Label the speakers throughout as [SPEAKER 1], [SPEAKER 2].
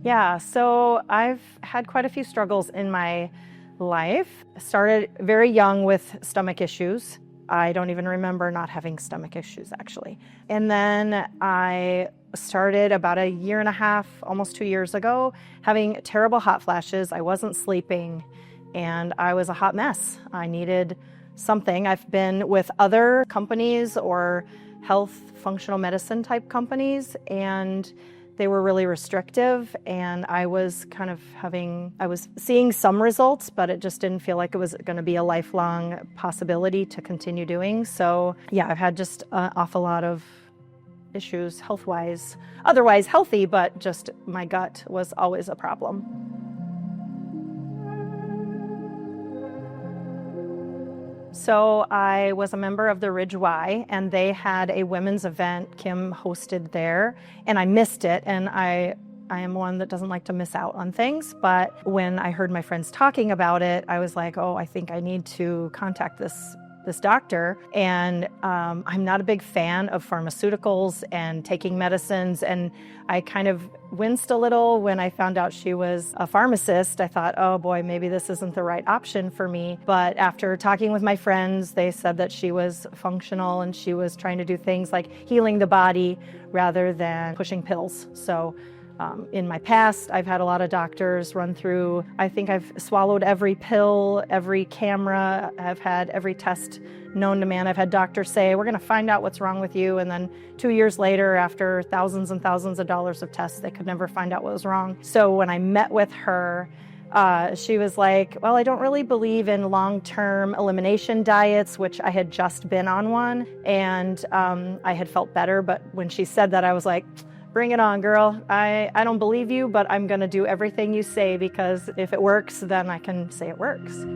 [SPEAKER 1] Yeah, so I've had quite a few struggles in my life. Started very young with stomach issues. I don't even remember not having stomach issues, actually. And then I started about a year and a half, almost 2 years ago, having terrible hot flashes. I wasn't sleeping, and I was a hot mess. I needed something. I've been with other companies or health functional medicine type companies, and they were really restrictive, and I was seeing some results, but it just didn't feel like it was going to be a lifelong possibility to continue doing. So yeah, I've had just an awful lot of issues health-wise, otherwise healthy, but just my gut was always a problem. So I was a member of the Ridge Y, and they had a women's event Kim hosted there, and I missed it. And I am one that doesn't like to miss out on things. But when I heard my friends talking about it, I was like, oh, I think I need to contact this doctor. And I'm not a big fan of pharmaceuticals and taking medicines. And I kind of winced a little when I found out she was a pharmacist. I thought, oh boy, maybe this isn't the right option for me. But after talking with my friends, they said that she was functional and she was trying to do things like healing the body rather than pushing pills. So in my past, I've had a lot of doctors run through. I think I've swallowed every pill, every camera. I've had every test known to man. I've had doctors say, we're going to find out what's wrong with you. And then 2 years later, after thousands and thousands of dollars of tests, they could never find out what was wrong. So when I met with her, she was like, well, I don't really believe in long-term elimination diets, which I had just been on one. And I had felt better. But when she said that, I was like, bring it on, girl. I don't believe you, but I'm going to do everything you say, because if it works, then I can say it works.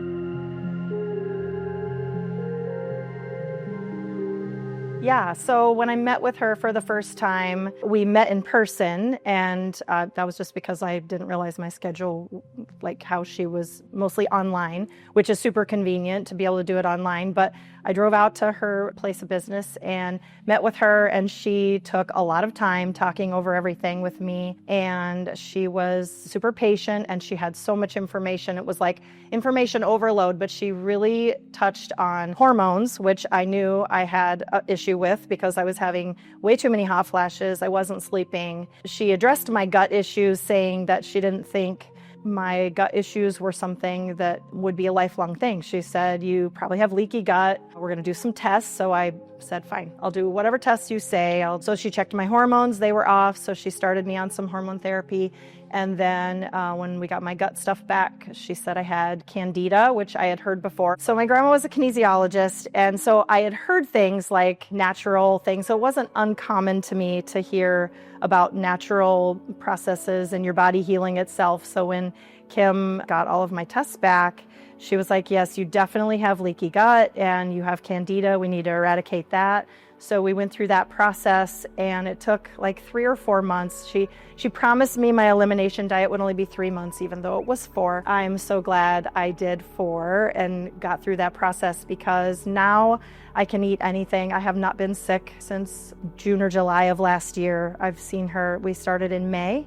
[SPEAKER 1] Yeah, so when I met with her for the first time, we met in person, and that was just because I didn't realize my schedule, like how she was mostly online, which is super convenient to be able to do it online. But I drove out to her place of business and met with her, and she took a lot of time talking over everything with me, and she was super patient, and she had so much information. It was like information overload, but she really touched on hormones, which I knew I had an issue with because I was having way too many hot flashes. I wasn't sleeping. She addressed my gut issues, saying that she didn't think my gut issues were something that would be a lifelong thing. She said, you probably have leaky gut. We're going to do some tests. So I said, fine, I'll do whatever tests you say. So she checked my hormones. They were off. So she started me on some hormone therapy. And then when we got my gut stuff back, she said I had candida, which I had heard before. So my grandma was a kinesiologist, and so I had heard things like natural things. So it wasn't uncommon to me to hear about natural processes and your body healing itself. So when Kim got all of my tests back, she was like, yes, you definitely have leaky gut and you have candida. We need to eradicate that. So we went through that process, and it took like 3 or 4 months. She promised me my elimination diet would only be 3 months, even though it was 4. I'm so glad I did 4 and got through that process, because now I can eat anything. I have not been sick since June or July of last year. I've seen her. We started in May,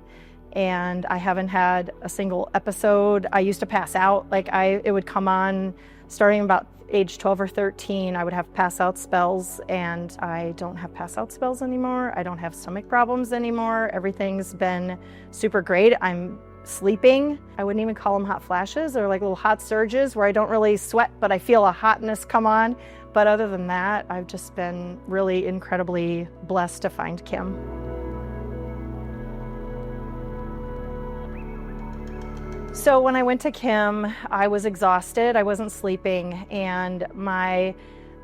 [SPEAKER 1] and I haven't had a single episode. I used to pass out. It would come on starting about age 12 or 13, I would have pass out spells, and I don't have pass out spells anymore. I don't have stomach problems anymore. Everything's been super great. I'm sleeping. I wouldn't even call them hot flashes, or like little hot surges where I don't really sweat, but I feel a hotness come on. But other than that, I've just been really incredibly blessed to find Kim. So when I went to Kim, I was exhausted. I wasn't sleeping, and my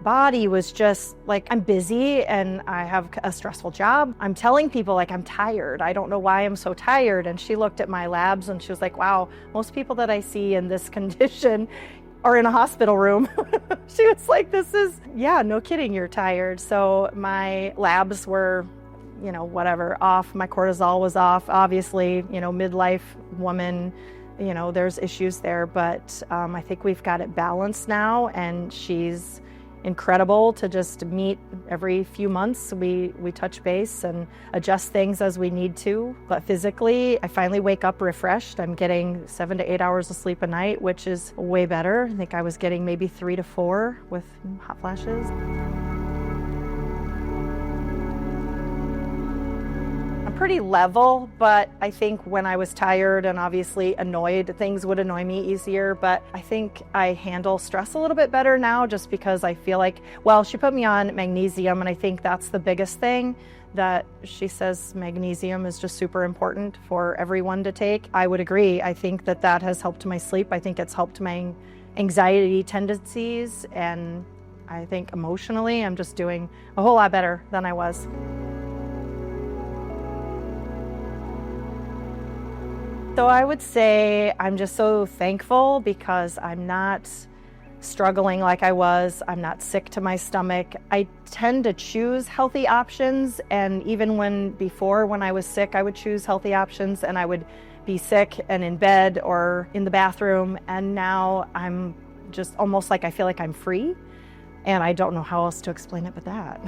[SPEAKER 1] body was just like, I'm busy and I have a stressful job. I'm telling people like I'm tired. I don't know why I'm so tired. And she looked at my labs and she was like, wow, most people that I see in this condition are in a hospital room. She was like, no kidding, you're tired. So my labs were, whatever, off. My cortisol was off. Obviously, midlife woman, there's issues there, but I think we've got it balanced now, and she's incredible to just meet every few months. We touch base and adjust things as we need to. But physically, I finally wake up refreshed. I'm getting 7 to 8 hours of sleep a night, which is way better. I think I was getting maybe 3 to 4 with hot flashes. Pretty level, but I think when I was tired and obviously annoyed, things would annoy me easier. But I think I handle stress a little bit better now just because I feel like, well, she put me on magnesium, and I think that's the biggest thing that she says magnesium is just super important for everyone to take. I would agree. I think that that has helped my sleep. I think it's helped my anxiety tendencies, and I think emotionally I'm just doing a whole lot better than I was. So I would say I'm just so thankful because I'm not struggling like I was. I'm not sick to my stomach. I tend to choose healthy options, and even when I was sick, I would choose healthy options, and I would be sick and in bed or in the bathroom, and now I'm just almost like I feel like I'm free, and I don't know how else to explain it but that.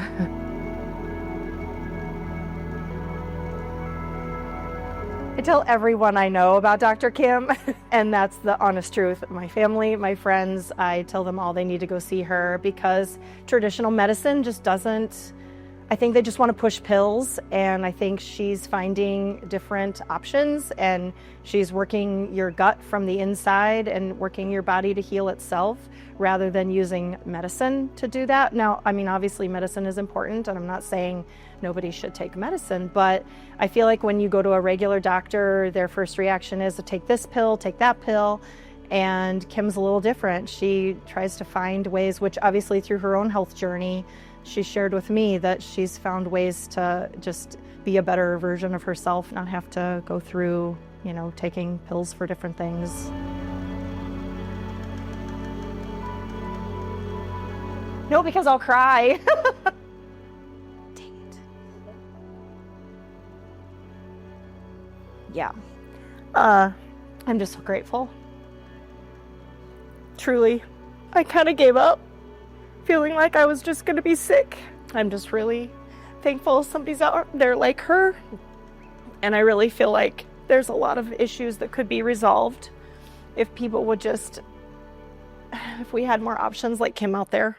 [SPEAKER 1] I tell everyone I know about Dr. Kim, and that's the honest truth. My family, my friends, I tell them all they need to go see her because traditional medicine just doesn't, I think they just want to push pills, and I think she's finding different options, and she's working your gut from the inside and working your body to heal itself rather than using medicine to do that. Now, I mean, obviously medicine is important, and I'm not saying nobody should take medicine, but I feel like when you go to a regular doctor, their first reaction is to take this pill, take that pill, and Kim's a little different. She tries to find ways, which obviously through her own health journey, she shared with me that she's found ways to just be a better version of herself, not have to go through, taking pills for different things. No, because I'll cry. Dang it. Yeah. I'm just so grateful. Truly. I kind of gave up, feeling like I was just going to be sick. I'm just really thankful somebody's out there like her. And I really feel like there's a lot of issues that could be resolved if people would just, if we had more options like Kim out there.